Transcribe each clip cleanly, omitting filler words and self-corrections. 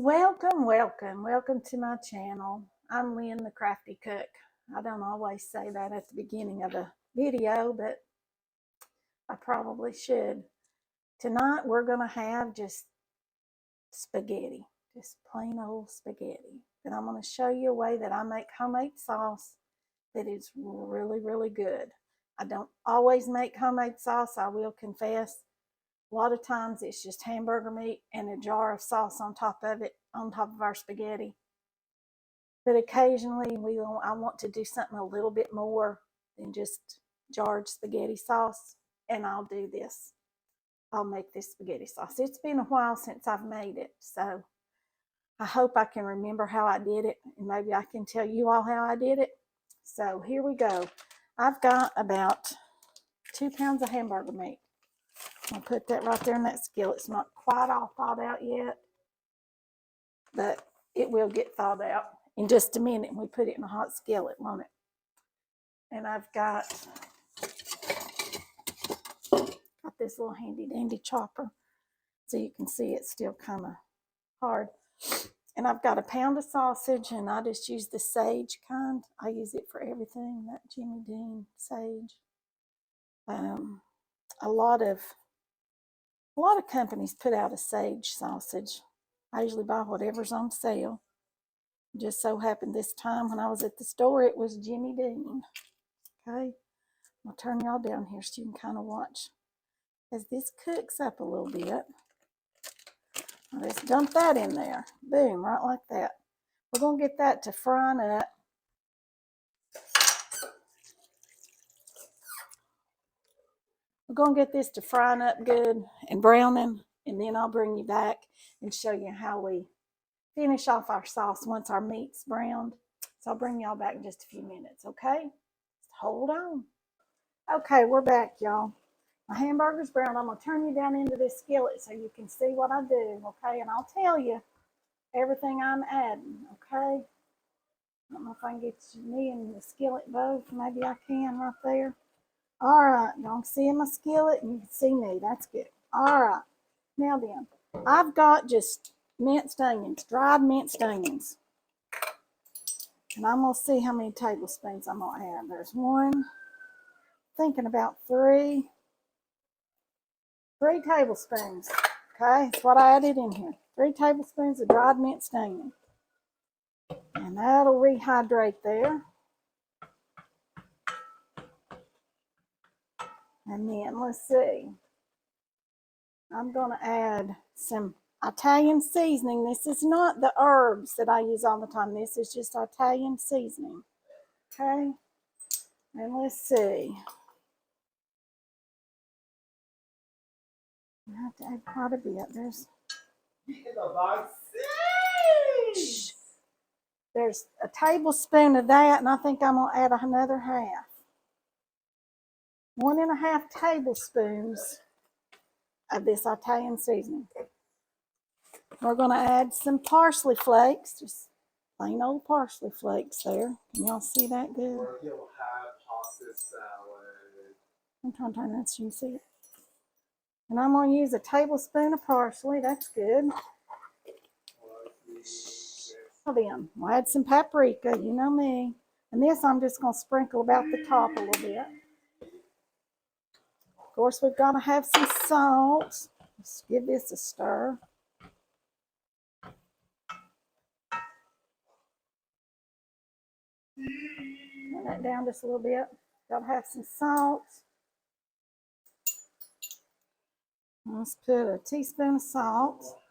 Welcome to my channel. I'm Lynne, the Crafty Cook. I don't always say that at the beginning of a video, but I probably should. Tonight we're going to have just spaghetti, just plain old spaghetti. But I'm going to show you a way that I make homemade sauce that is really good. I don't always make homemade sauce, I will confess. A lot of times it's just hamburger meat and a jar of sauce on top of it, on top of our spaghetti. But occasionally I want to do something a little bit more than just jarred spaghetti sauce, and I'll do this. I'll make this spaghetti sauce. It's been a while since I've made it, so I hope I can remember how I did it, and maybe I can tell you all how I did it. So here we go. I've got about 2 pounds of hamburger meat. I'll put that right there in that skillet. It's not quite all thawed out yet, but it will get thawed out in just a minute when we put it in a hot skillet, won't it? And I've got this little handy dandy chopper, so you can see it's still kind of hard. And I've got a pound of sausage, and I just use the sage kind. I use it for everything, that Jimmy Dean sage. A lot of companies put out a sage sausage. I usually buy whatever's on sale. Just so happened this time when I was at the store, it was Jimmy Dean. Okay, I'll turn y'all down here so you can kind of watch as this cooks up a little bit. I'll just dump that in there. Boom, right like that. We're going to get that to frying up. We're going to get this to frying up good and browning, and then I'll bring you back and show you how we finish off our sauce once our meat's browned. So I'll bring y'all back in just a few minutes, okay? Just hold on. Okay, we're back, y'all. My hamburger's browned. I'm going to turn you down into this skillet so you can see what I do, okay? And I'll tell you everything I'm adding, okay? I don't know if I can get me in the skillet both. Maybe I can right there. All right, y'all can see in my skillet and you can see me. That's good. All right, now then, I've got just minced onions, dried minced onions. And I'm going to see how many tablespoons I'm going to add. There's one, thinking about three tablespoons. Okay, that's what I added in here. 3 tablespoons of dried minced onion. And that'll rehydrate there. And then, let's see. I'm going to add some Italian seasoning. This is not the herbs that I use all the time. This is just Italian seasoning. Okay? And let's see. I have to add quite a bit. There's a tablespoon of that, and I think I'm going to add another half. 1.5 tablespoons of this Italian seasoning. We're going to add some parsley flakes, just plain old parsley flakes there. Can y'all see that good? Or you'll have pasta salad. I'm trying to turn that so you can see it. And I'm going to use a tablespoon of parsley. That's good. Well then, we'll add some paprika. You know me. And this I'm just going to sprinkle about the top a little bit. Of course, we've got to have some salt. Let's give this a stir. Turn that down just a little bit. Got to have some salt. Let's put a teaspoon of salt.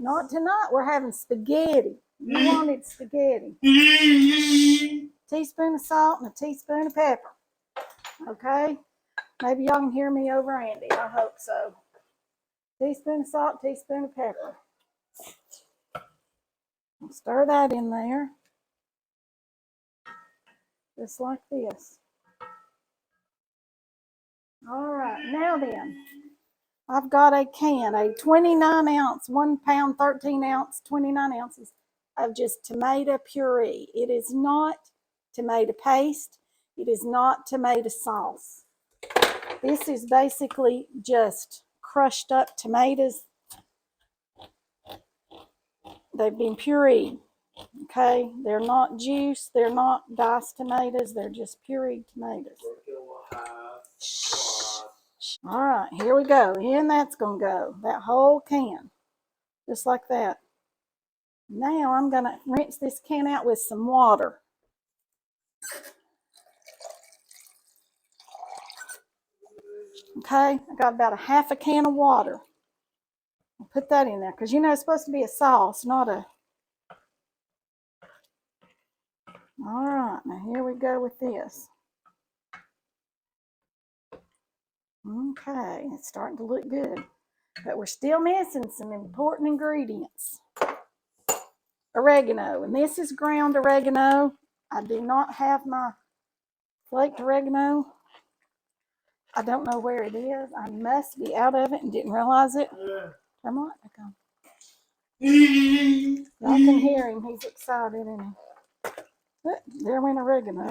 Not tonight. We're having spaghetti. You wanted spaghetti. Teaspoon of salt and a teaspoon of pepper. Okay? Maybe y'all can hear me over Andy. I hope so. Teaspoon of salt, teaspoon of pepper. I'll stir that in there. Just like this. All right. Now then, I've got a can, a 29 ounce, 1 pound, 13 ounce, 29 ounces of just tomato puree. It is not tomato paste. It is not tomato sauce. This is basically just crushed up tomatoes they've been pureed. Okay, they're not juice, they're not diced tomatoes, they're just pureed tomatoes. We'll have squash. All right, here we go. In that's going to go, that whole can, just like that. Now I'm going to rinse this can out with some water. Okay, I got about a half a can of water. I'll put that in there because you know it's supposed to be a sauce, not a... All right, now here we go with this. Okay, it's starting to look good, but we're still missing some important ingredients. Oregano, and this is ground oregano. I do not have my flaked oregano. I don't know where it is. I must be out of it and didn't realize it. Come on, come. Y'all can hear him. He's excited, isn't he? Look, there went oregano.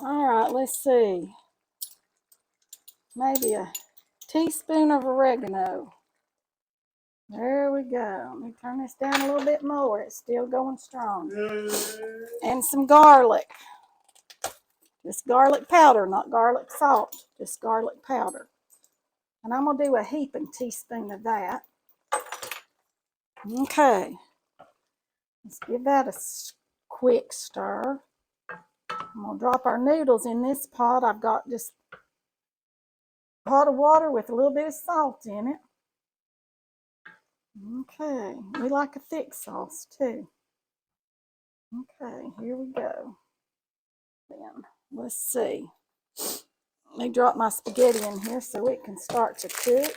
All right, let's see. Maybe a teaspoon of oregano. There we go. Let me turn this down a little bit more. It's still going strong. And some garlic. Just garlic powder, not garlic salt. Just garlic powder. And I'm going to do a heaping teaspoon of that. Okay. Let's give that a quick stir. I'm going to drop our noodles in this pot. I've got just a pot of water with a little bit of salt in it. Okay. We like a thick sauce too. Okay, here we go. Then, let's see. Let me drop my spaghetti in here so it can start to cook.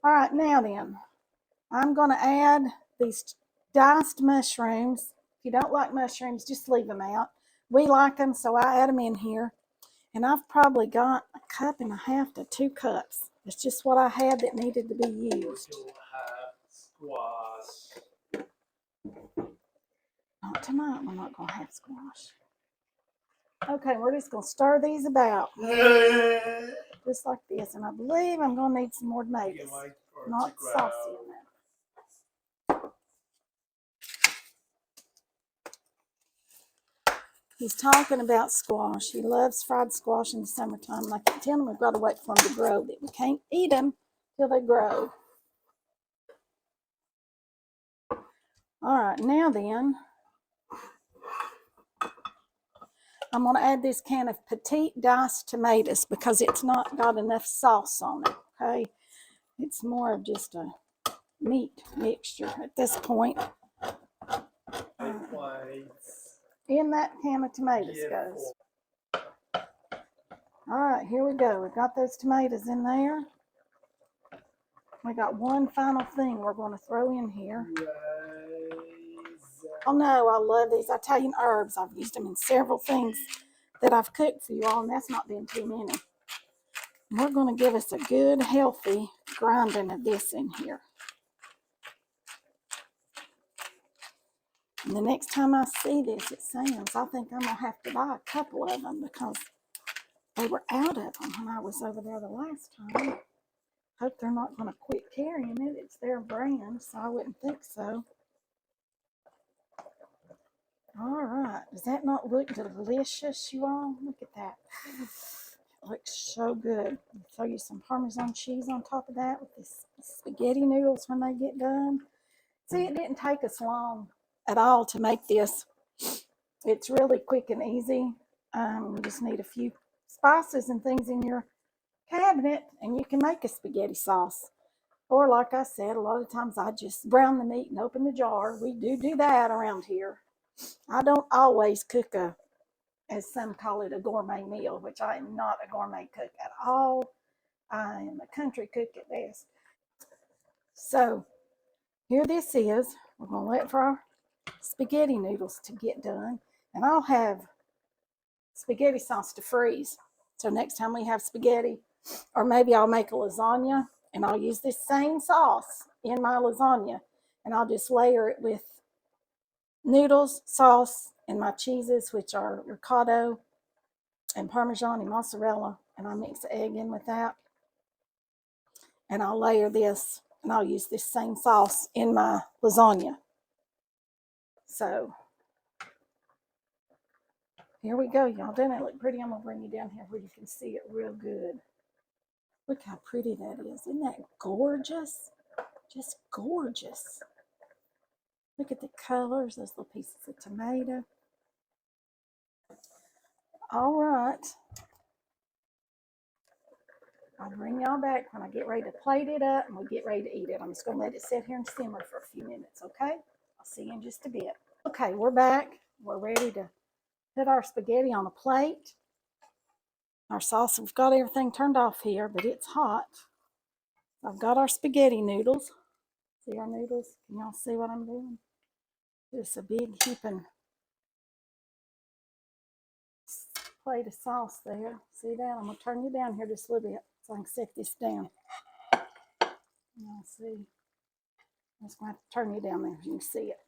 All right, now then, I'm going to add these diced mushrooms. If you don't like mushrooms, just leave them out. We like them, so I add them in here. And I've probably got a cup and a half to 2 cups. It's just what I had that needed to be used. We'll have squash. Not tonight, we're not going to have squash. Okay, we're just going to stir these about. Just like this. And I believe I'm going to need some more tomatoes. Not saucy enough. He's talking about squash. He loves fried squash in the summertime. And I keep telling him we've got to wait for them to grow. That we can't eat them till they grow. All right, now then, I'm going to add this can of petite diced tomatoes because it's not got enough sauce on it, okay? It's more of just a meat mixture at this point. In that can of tomatoes goes. All right, here we go. We've got those tomatoes in there. We got one final thing we're going to throw in here. Oh no, I love these Italian herbs. I've used them in several things that I've cooked for you all, and that's not been too many. And we're going to give us a good, healthy grinding of this in here. And the next time I see this at Sam's, I think I'm going to have to buy a couple of them because they were out of them when I was over there the last time. Hope they're not going to quit carrying it. It's their brand, so I wouldn't think so. All right. Does that not look delicious, you all? Look at that. It looks so good. I'll throw you some Parmesan cheese on top of that with this spaghetti noodles when they get done. See, it didn't take us long at all to make this. It's really quick and easy. You just need a few spices and things in your cabinet and you can make a spaghetti sauce. Or like I said, a lot of times I just brown the meat and open the jar. We do that around here. I don't always cook as some call it, a gourmet meal, which I am not a gourmet cook at all. I am a country cook at best. So here this is. We're going to wait for our spaghetti noodles to get done. And I'll have spaghetti sauce to freeze. So next time we have spaghetti, or maybe I'll make a lasagna and I'll use this same sauce in my lasagna and I'll just layer it with noodles, sauce, and my cheeses, which are ricotta and Parmesan and mozzarella, and I mix the egg in with that. and I'll layer this, and I'll use this same sauce in my lasagna. So here we go, y'all. Doesn't it look pretty? I'm gonna bring you down here where you can see it real good. Look how pretty that is. Isn't that gorgeous? Just gorgeous. Look at the colors, those little pieces of tomato. All right. I'll bring y'all back when I get ready to plate it up and we get ready to eat it. I'm just going to let it sit here and simmer for a few minutes, okay? I'll see you in just a bit. Okay, we're back. We're ready to put our spaghetti on a plate. Our sauce, we've got everything turned off here, but it's hot. I've got our spaghetti noodles. See our noodles? Can y'all see what I'm doing? Just a big heaping plate of sauce there. See that? I'm going to turn you down here just a little bit so I can set this down. Y'all see? I'm just going to have to turn you down there so you can see it.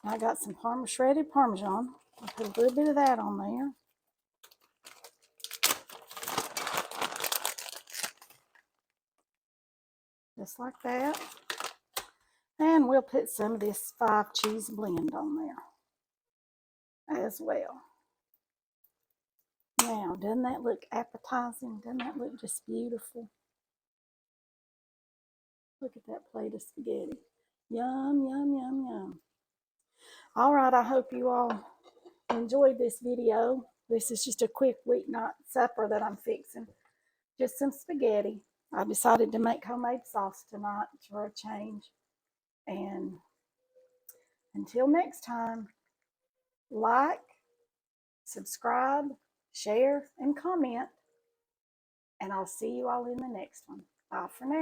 I got some shredded Parmesan. I'll put a little bit of that on there. Just like that. And we'll put some of this 5 cheese blend on there as well. Now, doesn't that look appetizing? Doesn't that look just beautiful? Look at that plate of spaghetti. Yum, yum, yum, yum. All right, I hope you all enjoyed this video. This is just a quick weeknight supper that I'm fixing. Just some spaghetti. I decided to make homemade sauce tonight for a change. And until next time, like, subscribe, share, and comment. And I'll see you all in the next one. Bye for now.